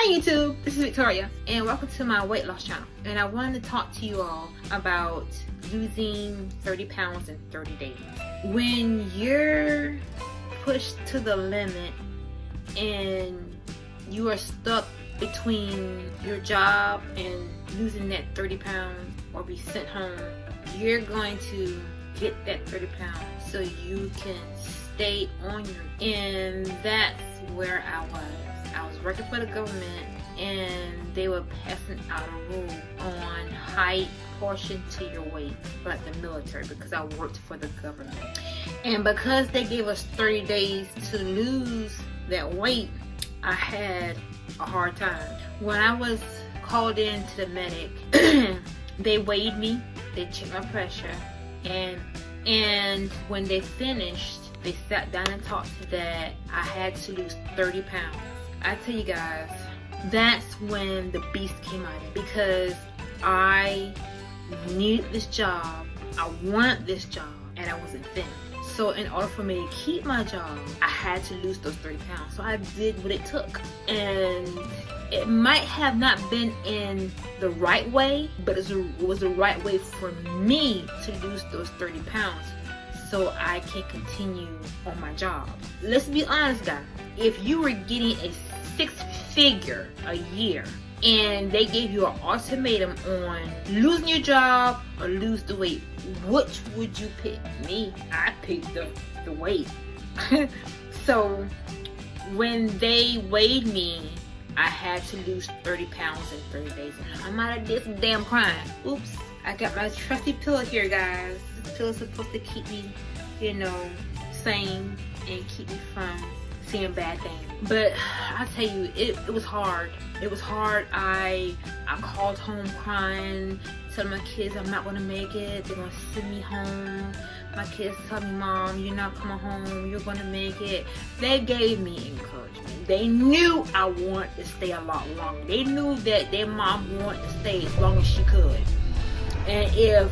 Hi YouTube, this is Victoria and welcome to my weight loss channel. And I wanted to talk to you all about losing 30 pounds in 30 days. When you're pushed to the limit and you are stuck between your job and losing that 30 pounds or be sent home, you're going to get that 30 pounds so you can stay on your, and that's where I was working for the government and they were passing out a rule on height proportion to your weight, like the military, because I worked for the government. And because they gave us 30 days to lose that weight, I had a hard time. When I was called in to the medic, they weighed me, they checked my pressure, and when they finished, they sat down and talked that I had to lose 30 pounds. I tell you guys, that's when the beast came out of me, because I needed this job, I wanted this job, and I wasn't thin. So in order for me to keep my job, I had to lose those 30 pounds. So I did what it took. And it might have not been in the right way, but it was the right way for me to lose those 30 pounds so I can continue on my job. Let's be honest, guys. If you were getting a 6-figure a year and they gave you an ultimatum on losing your job or lose the weight, which would you pick? Me, I picked the weight. So when they weighed me, I had to lose 30 pounds in 30 days. I might have did some damn crying. Oops. I got my trusty pillow here, guys. This pillow is supposed to keep me, you know, sane and keep me from seeing bad things. But I tell you, it was hard. It was hard. I called home crying, telling my kids I'm not gonna make it. They're gonna send me home. My kids tell me, Mom, you're not coming home. You're gonna make it. They gave me encouragement. They knew I wanted to stay a lot longer. They knew that their mom wanted to stay as long as she could. And if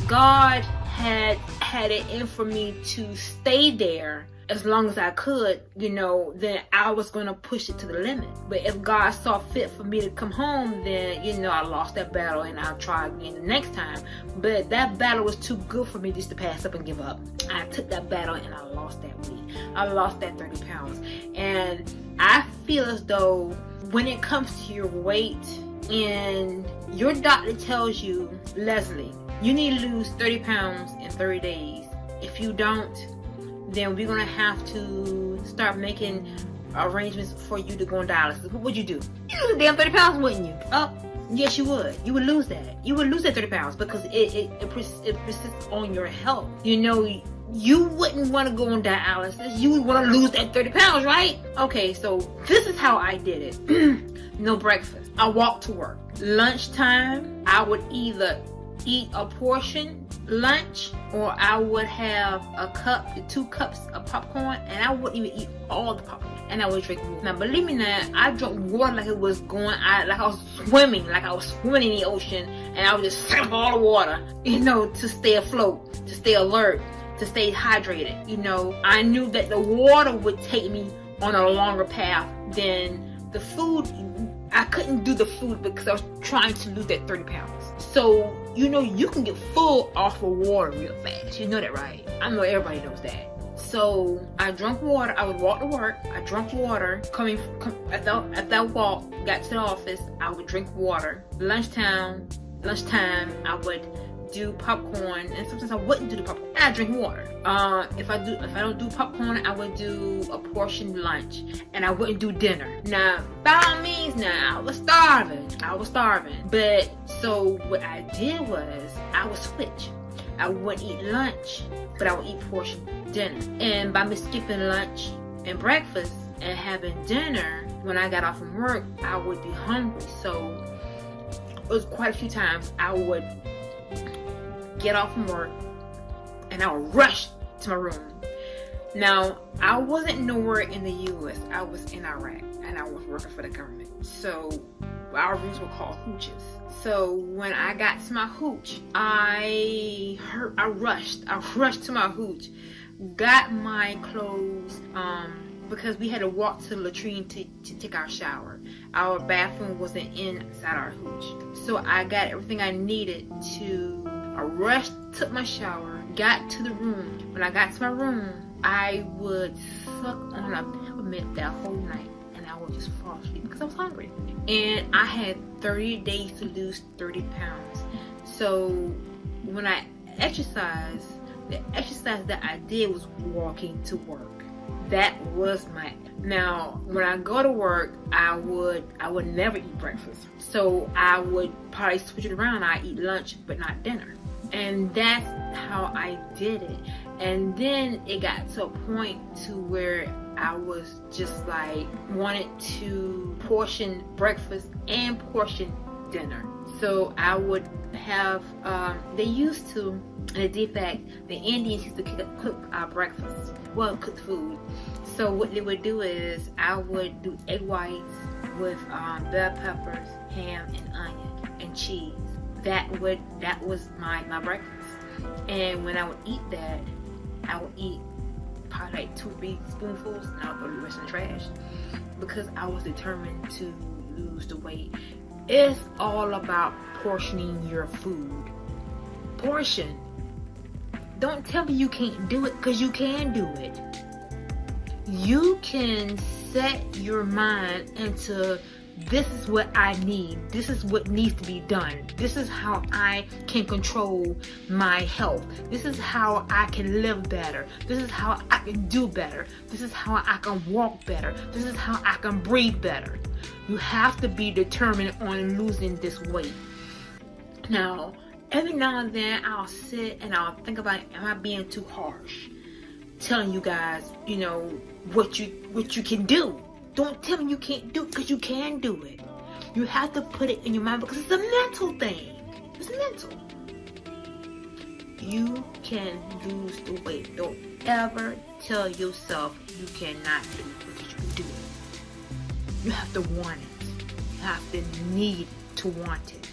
God had it in for me to stay there as long as I could, you know, then I was gonna push it to the limit. But if God saw fit for me to come home, then, you know, I lost that battle and I'll try again the next time. But that battle was too good for me just to pass up and give up. I took that battle and I lost that weight. I lost that 30 pounds. And I feel as though when it comes to your weight and your doctor tells you, Leslie, you need to lose 30 pounds in 30 days. If you don't, then we're gonna have to start making arrangements for you to go on dialysis. What would you do? You lose the damn 30 pounds, wouldn't you? Oh, yes you would. You would lose that. You would lose that 30 pounds because it persists on your health. You know, you wouldn't want to go on dialysis. You would want to lose that 30 pounds, right? Okay, so this is how I did it. No breakfast. I walked to work. Lunchtime, I would either eat a portion lunch or I would have a cup, 2 cups of popcorn, and I wouldn't even eat all the popcorn, and I would drink water. Now believe me now, I drank water like it was going, like I was swimming in the ocean, and I would just suck up all the water, you know, to stay afloat, to stay alert, to stay hydrated. You know, I knew that the water would take me on a longer path than the food. I couldn't do the food because I was trying to lose that 30 pounds. So, you know, you can get full off of water real fast. You know that, right? I know everybody knows that. So, I drank water. I would walk to work. I drank water. After I walked, got to the office, I would drink water. Lunchtime, I would do popcorn, and sometimes I wouldn't do the popcorn. I drink water. If I don't do popcorn, I would do a portion lunch, and I wouldn't do dinner. Now, by all means, now I was starving. But so what I did was I would switch. I wouldn't eat lunch, but I would eat portion dinner. And by me skipping lunch and breakfast and having dinner, when I got off from work, I would be hungry. So it was quite a few times I would get off from work and I would rush to my room. Now, I wasn't nowhere in the US. I was in Iraq and I was working for the government. So our rooms were called hooches. So when I got to my hooch, I rushed to my hooch, got my clothes, because we had to walk to the latrine to take our shower. our bathroom wasn't inside our hooch. So I got everything I needed I rushed, took my shower, got to the room. When I got to my room, I would suck on a peppermint that whole night, and I would just fall asleep because I was hungry. And I had 30 days to lose 30 pounds. So when I exercised, the exercise that I did was walking to work. That was now when I go to work, I would never eat breakfast. So I would probably switch it around. I eat lunch but not dinner. And that's how I did it. And then it got to a point to where I was just like wanted to portion breakfast and portion dinner. So I would have they used to, in the fact, the Indians used to cook our breakfast, well, cook food. So what they would do is I would do egg whites with bell peppers, ham and onion and cheese. That was my breakfast. And when I would eat that, I would eat probably like 2 or 3 spoonfuls, and I would throw the rest in the trash because I was determined to lose the weight. It's all about portioning your food. Portion. Don't tell me you can't do it, because you can do it. You can set your mind into, this is what I need. This is what needs to be done. This is how I can control my health. This is how I can live better. This is how I can do better. This is how I can walk better. This is how I can breathe better. You have to be determined on losing this weight. Now, every now and then I'll sit and I'll think about, am I being too harsh? Telling you guys, you know, what you can do. Don't tell me you can't do it, because you can do it. You have to put it in your mind, because it's a mental thing. It's mental. You can lose the weight. Don't ever tell yourself you cannot do it, because you can do it. You have to want it. You have to need to want it.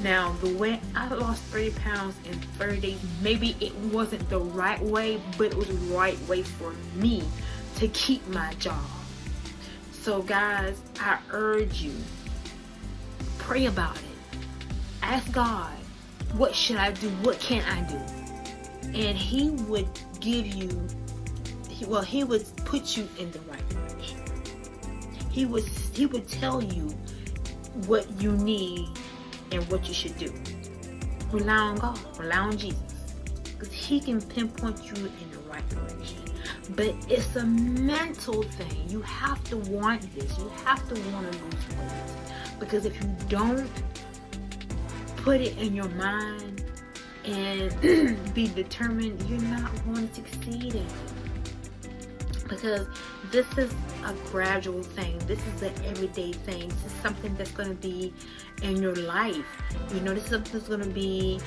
Now, the way I lost 30 pounds in 30 days, maybe it wasn't the right way, but it was the right way for me to keep my job. So guys, I urge you, pray about it. Ask God, what should I do? What can I do? And He would give you, He would put you in the right direction. He would tell you what you need and what you should do. Rely on God, rely on Jesus, because He can pinpoint you in the right direction. But it's a mental thing. You have to want this. You have to want to lose weight. Because if you don't put it in your mind and be determined, you're not going to succeed in it. Because this is a gradual thing. This is an everyday thing. This is something that's going to be in your life. You know, this is something that's going to be,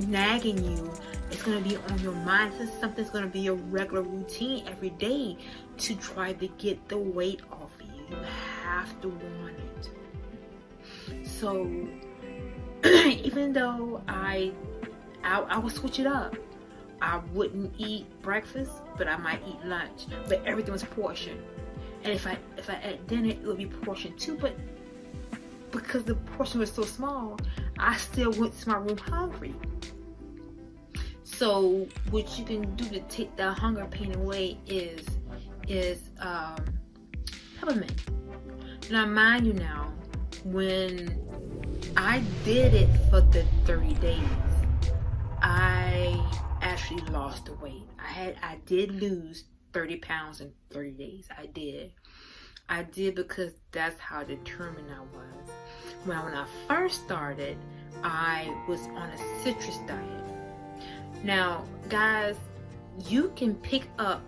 nagging you. It's going to be on your mind. This is something that's going to be a regular routine every day to try to get the weight off of you. You have to want it. So, even though I would switch it up. I wouldn't eat breakfast, but I might eat lunch. But everything was portioned. And if I ate dinner, it would be portioned too. But because the portion was so small, I still went to my room hungry. So what you can do to take the hunger pain away is peppermint. Now mind you, now when I did it for the 30 days, I actually lost the weight. I did lose 30 pounds in 30 days. I did because that's how determined I was. When I first started, I was on a citrus diet. Now, guys, you can pick up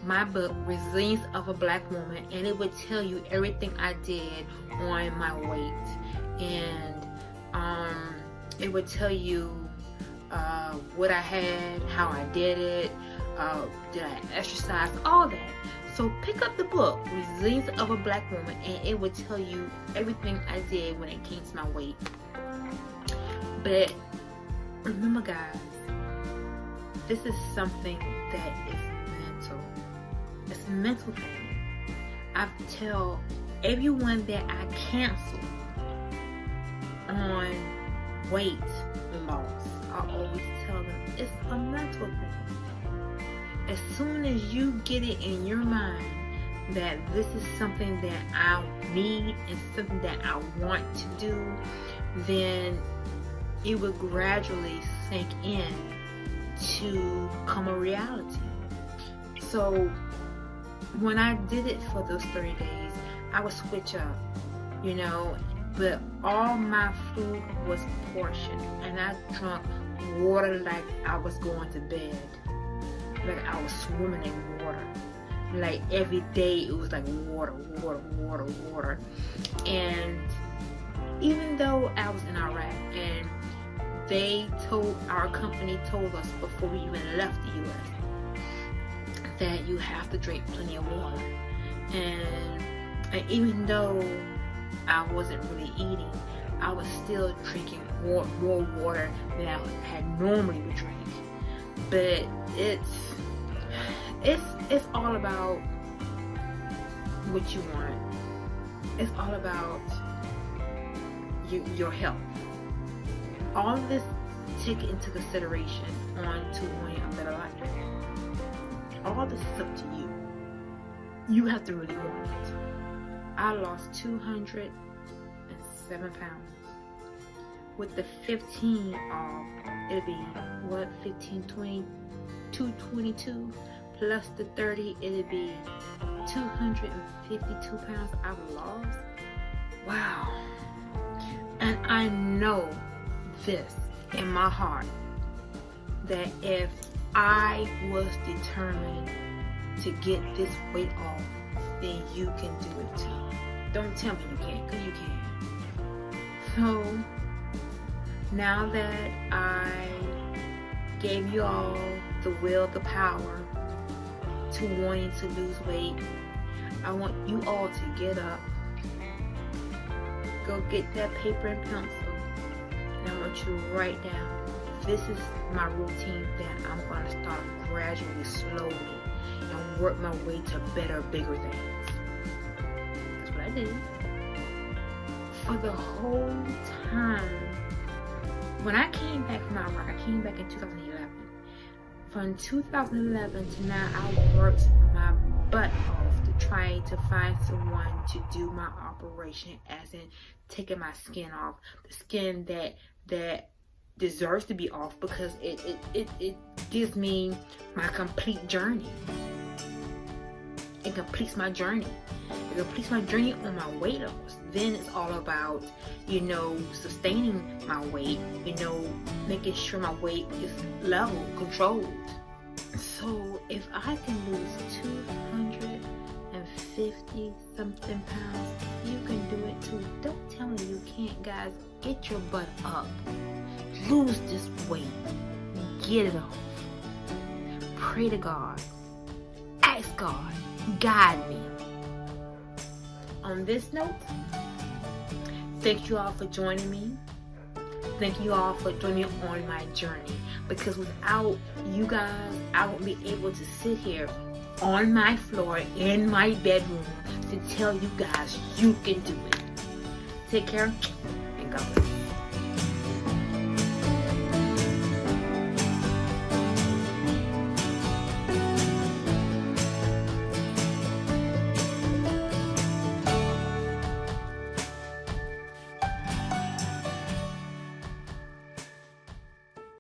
my book, Resilience of a Black Woman, and it would tell you everything I did on my weight. And it would tell you what I had, how I did it, did I exercise, all that. So pick up the book, Resilience of a Black Woman, and it would tell you everything I did when it came to my weight. But remember, guys, this is something that is mental. It's a mental thing. I tell everyone that I cancel on weight loss, I always tell them it's a mental thing. As soon as you get it in your mind that this is something that I need and something that I want to do, then it will gradually sink in to become a reality. So when I did it for those 30 days, I would switch up, you know, but all my food was portioned, and I drank water like I was going to bed, like I was swimming in water. Like every day it was like water. And even though I was in Iraq, and our company told us before we even left the US that you have to drink plenty of water, and even though I wasn't really eating, I was still drinking more water than I had normally would drink. But it's all about what you want. It's all about your health. All of this, take it into consideration on to wanting a better life. All this is up to you. You have to really want it. I lost 207 pounds. With the 15 off, it'll be what, 15, 20, 222 plus the 30, it'll be 252 pounds I've lost. Wow. And I know this in my heart, that if I was determined to get this weight off, then you can do it too. Don't tell me you can't, because you can. So now that I gave you all the will, the power to wanting to lose weight, I want you all to get up, go get that paper and pencil, and I want you to write down, this is my routine that I'm going to start gradually, slowly, and work my way to better, bigger things. That's what I did. For the whole time, when I came back from Iraq, I came back in 2011. From 2011 to now, I worked my butt off to try to find someone to do my operation, as in taking my skin off, the skin that deserves to be off, because it gives me my complete journey. It completes my journey. It completes my journey on my weight loss. Then it's all about, you know, sustaining my weight, you know, making sure my weight is level, controlled. So if I can lose 250 something pounds, you can do it too. Don't tell me you can't, guys. Get your butt up. Lose this weight. Get it off. Pray to God. Ask God. Guide me. On this note, thank you all for joining me. Thank you all for joining me on my journey. Because without you guys, I won't be able to sit here on my floor in my bedroom to tell you guys you can do it. Take care and God bless.